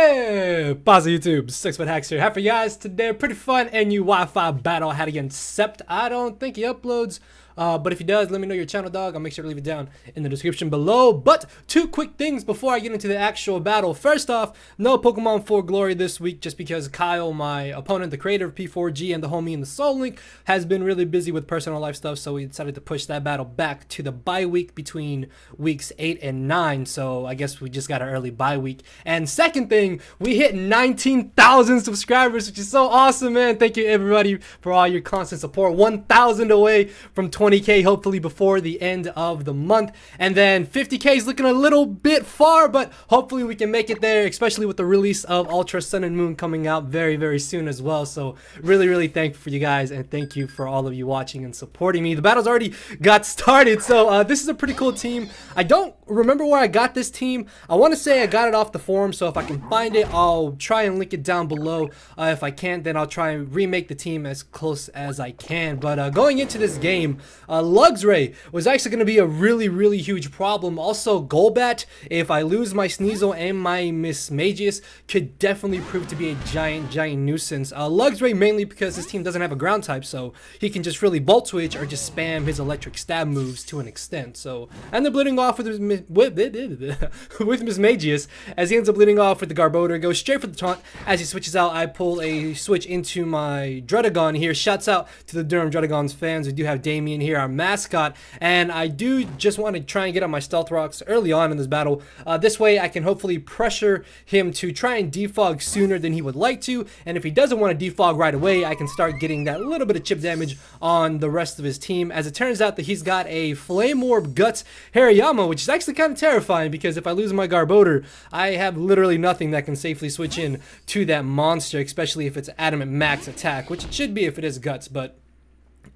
Yeah, pause YouTube. 6fthax here. Have for you guys today a pretty fun and new Wi-Fi battle I had against Scep. I don't think he uploads, but if he does, let me know your channel, dog. I'll make sure to leave it down in the description below. But two quick things before I get into the actual battle. First off, no Pokemon 4 Glory this week, just because Kyle, my opponent, the creator of P4G and the homie in the Soul Link, has been really busy with personal life stuff, so we decided to push that battle back to the bye week between weeks 8 and 9. So I guess we just got an early bye week. And second thing, we hit 19,000 subscribers, which is so awesome, man. Thank you everybody for all your constant support. 1,000 away from 20K, hopefully before the end of the month. And then 50K is looking a little bit far, but hopefully we can make it there, especially with the release of Ultra Sun and Moon coming out very, very soon as well. So really thankful for you guys, and thank you for all of you watching and supporting me. The battle's already got started, so this is a pretty cool team. I don't remember where I got this team. I want to say I got it off the forum, so if I can find it, I'll try and link it down below. If I can't, then I'll try and remake the team as close as I can. But going into this game, Luxray was actually going to be a really huge problem. Also, Golbat, if I lose my Sneasel and my Miss Magius, could definitely prove to be a giant nuisance. Luxray mainly because his team doesn't have a ground type, so he can just really Volt Switch or just spam his electric stab moves to an extent. So I end up leading off with Miss Magius, as he ends up leading off with the Garbodor, goes straight for the taunt. As he switches out, I pull a switch into my Dredagon here. Shouts out to the Durham Dredagon's fans. We do have Damien here, our mascot, and I do just want to try and get on my Stealth Rocks early on in this battle. This way I can hopefully pressure him to try and defog sooner than he would like to, and if he doesn't want to defog right away, I can start getting that little bit of chip damage on the rest of his team. As it turns out that he's got a Flame Orb Guts Hariyama, which is actually kind of terrifying, because if I lose my Garbodor, I have literally nothing that can safely switch in to that monster, especially if it's Adamant Max attack, which it should be if it is Guts. But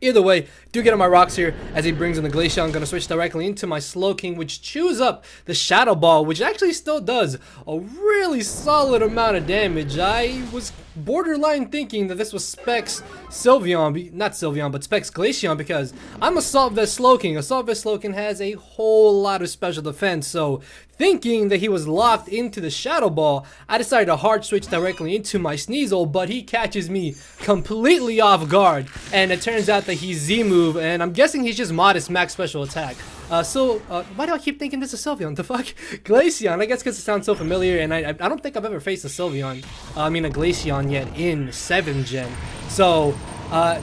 either way, do get on my rocks here as he brings in the Glaceon. I'm going to switch directly into my Slowking, which chews up the Shadow Ball, which actually still does a really solid amount of damage. I was borderline thinking that this was Specs Sylveon, not Sylveon, but Specs Glaceon, because I'm Assault Vest Slowking. Assault Vest Slowking has a whole lot of special defense, so thinking that he was locked into the Shadow Ball, I decided to hard switch directly into my Sneasel, but he catches me completely off guard, and it turns out that he's Z-move, and I'm guessing he's just modest max special attack. Why do I keep thinking this is Sylveon? The fuck? Glaceon, I guess because it sounds so familiar, and I don't think I've ever faced a Sylveon, a Glaceon yet in 7th gen. So,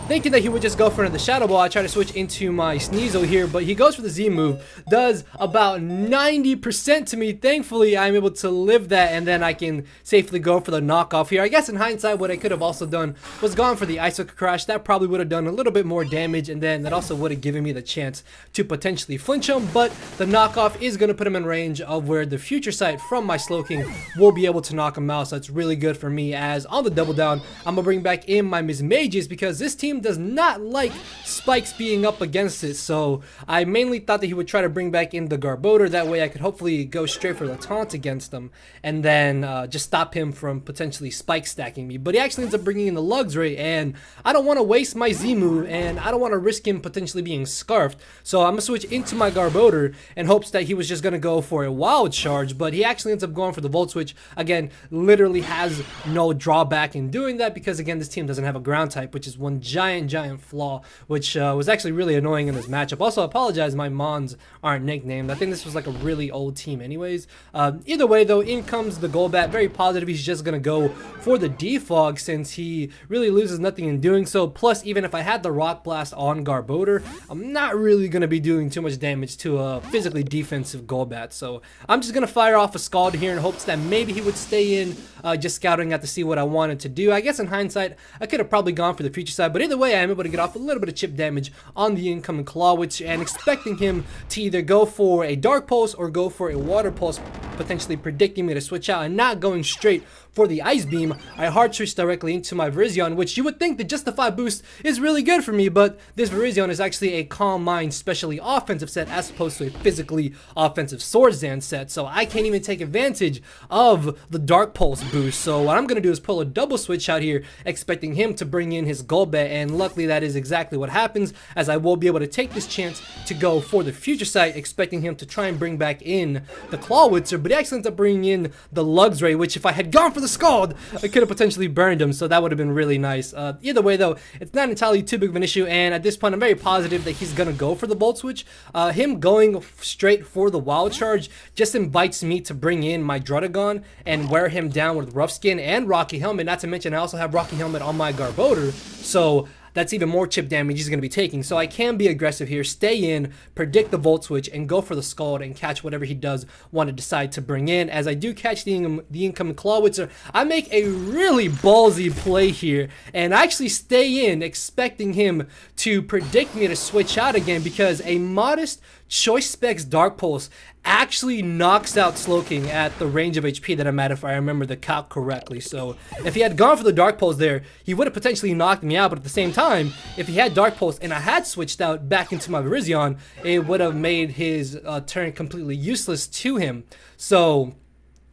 thinking that he would just go for the Shadow Ball, I try to switch into my Sneasel here, but he goes for the Z move, does about 90% to me. Thankfully, I'm able to live that, and then I can safely go for the knockoff here. I guess in hindsight, what I could have also done was gone for the Icicle Crash. That probably would have done a little bit more damage, and then that also would have given me the chance to potentially flinch him, but the knockoff is going to put him in range of where the Future Sight from my Slowking will be able to knock him out, so that's really good for me. As on the double down, I'm going to bring back in my Miss Magius, because this team does not like spikes being up against it, so I mainly thought that he would try to bring back in the Garbodor. That way I could hopefully go straight for the taunt against him, and then just stop him from potentially spike stacking me. But he actually ends up bringing in the Luxray, and I don't want to waste my Z move, and I don't want to risk him potentially being scarfed, so I'm going to switch into my Garbodor in hopes that he was just going to go for a Wild Charge, but he actually ends up going for the Volt Switch. Again, literally has no drawback in doing that, because again, this team doesn't have a ground type, which is one giant flaw, which was actually really annoying in this matchup. Also, I apologize, my Mons aren't nicknamed. I think this was like a really old team anyways. Either way though, in comes the Golbat, very positive. He's just gonna go for the defog since he really loses nothing in doing so. Plus, even if I had the Rock Blast on Garbodor, I'm not really gonna be doing too much damage to a physically defensive Golbat. So I'm just gonna fire off a Scald here in hopes that maybe he would stay in, just scouting out to see what I wanted to do. I guess in hindsight, I could have probably gone for the Future Side, but either way, I am able to get off a little bit of chip damage on the incoming Claw, and expecting him to either go for a Dark Pulse or go for a Water Pulse, potentially predicting me to switch out and not going straight for the Ice Beam, I hard switch directly into my Virizion, which you would think the Justified boost is really good for me, but this Virizion is actually a Calm Mind specially offensive set as opposed to a physically offensive Swordsdance set, so I can't even take advantage of the Dark Pulse boost. So what I'm going to do is pull a double switch out here, expecting him to bring in his Golbat, and luckily that is exactly what happens, as I will be able to take this chance to go for the Future Sight, expecting him to try and bring back in the Clawitzer, but he actually ends up bringing in the Luxray, which if I had gone for the Scald, I could have potentially burned him, so that would have been really nice. Either way though, it's not entirely too big of an issue, and at this point I'm very positive that he's gonna go for the Volt Switch. Him going straight for the Wild Charge just invites me to bring in my Druddigon and wear him down with Rough Skin and Rocky Helmet, not to mention I also have Rocky Helmet on my Garbodor, so that's even more chip damage he's going to be taking. So I can be aggressive here, stay in, predict the Volt Switch, and go for the Scald and catch whatever he does want to decide to bring in. As I do catch the incoming Clawitzer, I make a really ballsy play here and actually stay in, expecting him to predict me to switch out again, because a modest Choice Specs Dark Pulse actually knocks out Slowking at the range of HP that I'm at, if I remember the calc correctly. So if he had gone for the Dark Pulse there, he would have potentially knocked me out, but at the same time, if he had Dark Pulse and I had switched out back into my Virizion, it would have made his turn completely useless to him. So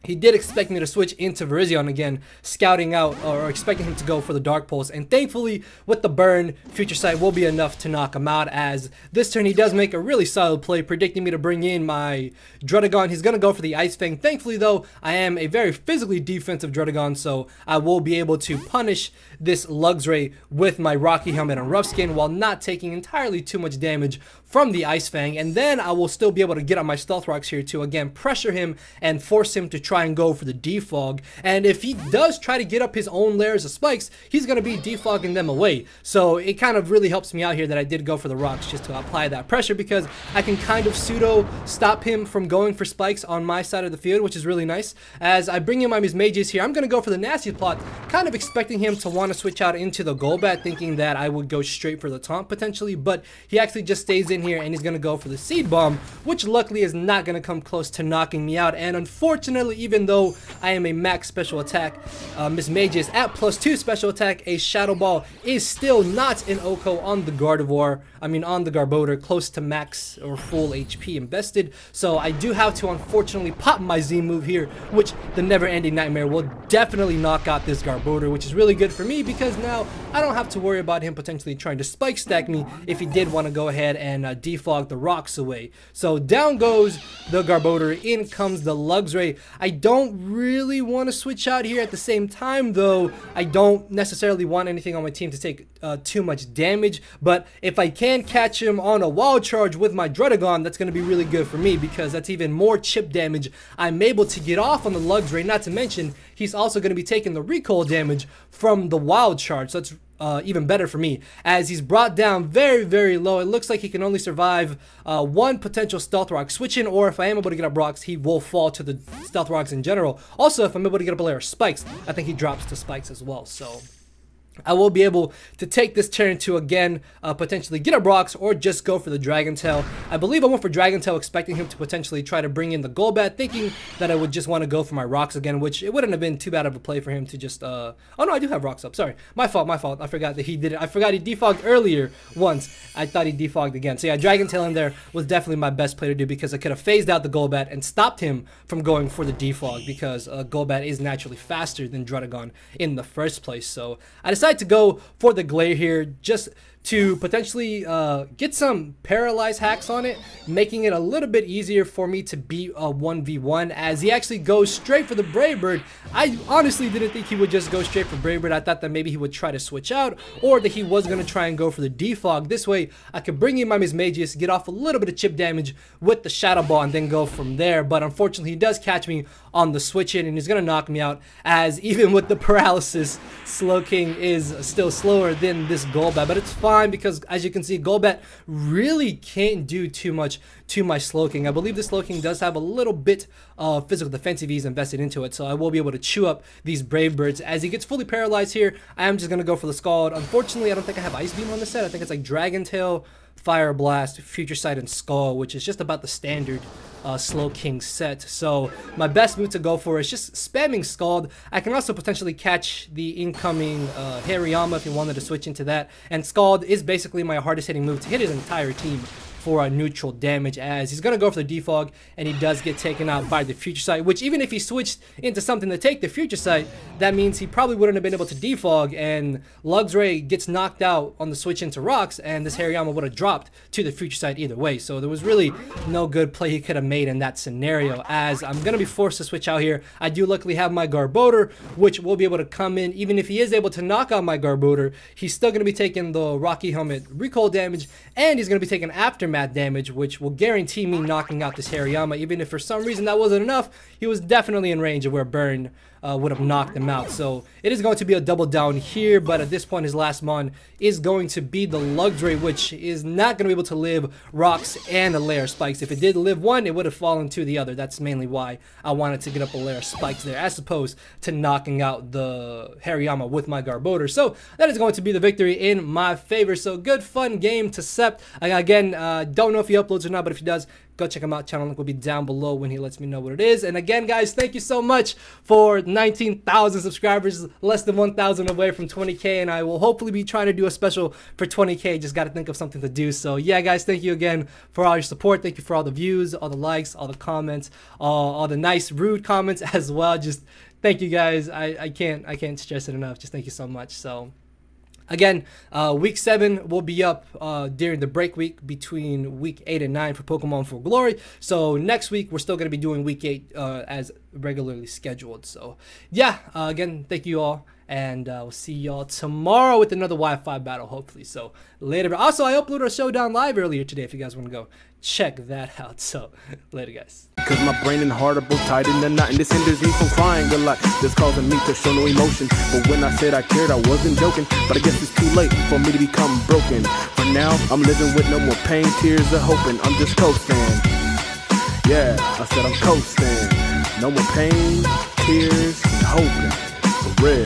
he did expect me to switch into Virizion again, scouting out or expecting him to go for the Dark Pulse, and thankfully with the burn, Future Sight will be enough to knock him out, as this turn he does make a really solid play, predicting me to bring in my Druddigon. He's going to go for the Ice Fang. Thankfully though, I am a very physically defensive Druddigon, so I will be able to punish this Luxray with my Rocky Helmet and Rough Skin while not taking entirely too much damage from the Ice Fang, and then I will still be able to get on my Stealth Rocks here to again pressure him and force him to try and go for the Defog. And if he does try to get up his own layers of spikes, he's going to be defogging them away. So it kind of really helps me out here that I did go for the rocks just to apply that pressure, because I can kind of pseudo stop him from going for spikes on my side of the field, which is really nice. As I bring in my Mismagius here, I'm going to go for the Nasty Plot, kind of expecting him to want to switch out into the Golbat, thinking that I would go straight for the taunt potentially, but he actually just stays in here and he's going to go for the Seed Bomb, which luckily is not going to come close to knocking me out. And unfortunately, even though I am a max special attack Mismagius at +2 special attack, a Shadow Ball is still not an OHKO on the Gardevoir, on the Garbodor, close to max or full HP invested. So I do have to unfortunately pop my Z move here, which the Never Ending Nightmare will definitely knock out this Garbodor, which is really good for me because now I don't have to worry about him potentially trying to spike stack me if he did want to go ahead and defog the rocks away. So down goes the Garbodor, in comes the Luxray. I don't really want to switch out here. At the same time though, I don't necessarily want anything on my team to take too much damage, but if I can catch him on a Wild Charge with my Druddigon, that's going to be really good for me because that's even more chip damage I'm able to get off on the Luxray. Not to mention, he's also going to be taking the recoil damage from the Wild Charge, so it's even better for me, as he's brought down very, very low. It looks like he can only survive one potential Stealth Rock switch-in, or if I am able to get up rocks, he will fall to the Stealth Rocks in general. Also, if I'm able to get up a layer of spikes, I think he drops to spikes as well. So I will be able to take this turn to again potentially get up rocks or just go for the Dragon Tail. I believe I went for Dragon Tail expecting him to potentially try to bring in the Golbat, thinking that I would just want to go for my rocks again, which it wouldn't have been too bad of a play for him to just oh no, I do have rocks up, sorry, my fault, I forgot that he did it. I forgot he defogged earlier once. I thought he defogged again. So yeah, Dragon Tail in there was definitely my best play to do because I could have phased out the Golbat and stopped him from going for the defog, because Golbat is naturally faster than Druddigon in the first place. So I decided to go for the Glare here just to potentially get some paralyzed hacks on it, making it a little bit easier for me to beat a 1v1, as he actually goes straight for the Brave Bird. I honestly didn't think he would just go straight for Brave Bird. I thought that maybe he would try to switch out, or that he was going to try and go for the defog. This way I could bring in my Mismagius, get off a little bit of chip damage with the Shadow Ball, and then go from there. But unfortunately he does catch me on the switch in, and he's going to knock me out, as even with the paralysis, Slowking is still slower than this Golbat. But it's fine, because as you can see, Golbat really can't do too much to my Slowking. I believe the Slowking does have a little bit of physical defensive ease invested into it, so I will be able to chew up these Brave Birds. As he gets fully paralyzed here, I am just going to go for the Scald. Unfortunately, I don't think I have Ice Beam on the set. I think it's like Dragon Tail Fire Blast, Future Sight, and Skull, which is just about the standard Slowking set. So my best move to go for is just spamming Scald. I can also potentially catch the incoming Hariyama if you wanted to switch into that. And Scald is basically my hardest hitting move to hit his entire team for a neutral damage, as he's going to go for the defog, and he does get taken out by the Future Sight, which even if he switched into something to take the Future Sight, that means he probably wouldn't have been able to defog, and Luxray gets knocked out on the switch into rocks, and this Hariyama would have dropped to the Future Sight either way. So there was really no good play he could have made in that scenario, as I'm going to be forced to switch out here. I do luckily have my Garbodor, which will be able to come in. Even if he is able to knock out my Garbodor, he's still going to be taking the Rocky Helmet recoil damage, and he's going to be taking Aftermath damage, which will guarantee me knocking out this Hariyama. Even if for some reason that wasn't enough, he was definitely in range of where Burn would have knocked him out. So it is going to be a double down here, but at this point his last mon is going to be the Luxray, which is not going to be able to live rocks and a layer of spikes. If it did live one, it would have fallen to the other. That's mainly why I wanted to get up a layer of spikes there, as opposed to knocking out the Hariyama with my Garbodor. So that is going to be the victory in my favor. So good fun game to Scep. Again, don't know if he uploads or not, but if he does, go check him out. Channel link will be down below when he lets me know what it is. And again, guys, thank you so much for 19,000 subscribers, less than 1,000 away from 20K, and I will hopefully be trying to do a special for 20K. Just got to think of something to do. So yeah, guys, thank you again for all your support. Thank you for all the views, all the likes, all the comments, all the nice rude comments as well. Just thank you, guys. I can't stress it enough. Just thank you so much. So again, week 7 will be up during the break week between week 8 and 9 for Pokemon Full Glory. So next week we're still going to be doing week 8 as regularly scheduled. So yeah, again, thank you all, and we'll see y'all tomorrow with another Wi-Fi battle, hopefully. So later. Also, I uploaded a Showdown Live earlier today if you guys want to go check that out. So later, guys. Cause my brain and heart are both tied in the knot, and this hinders me from crying a lot. This causing me to show no emotion. But when I said I cared, I wasn't joking. But I guess it's too late for me to become broken. For now, I'm living with no more pain, tears, or hoping. I'm just coasting. Yeah, I said I'm coasting. No more pain, tears, and hoping. For real.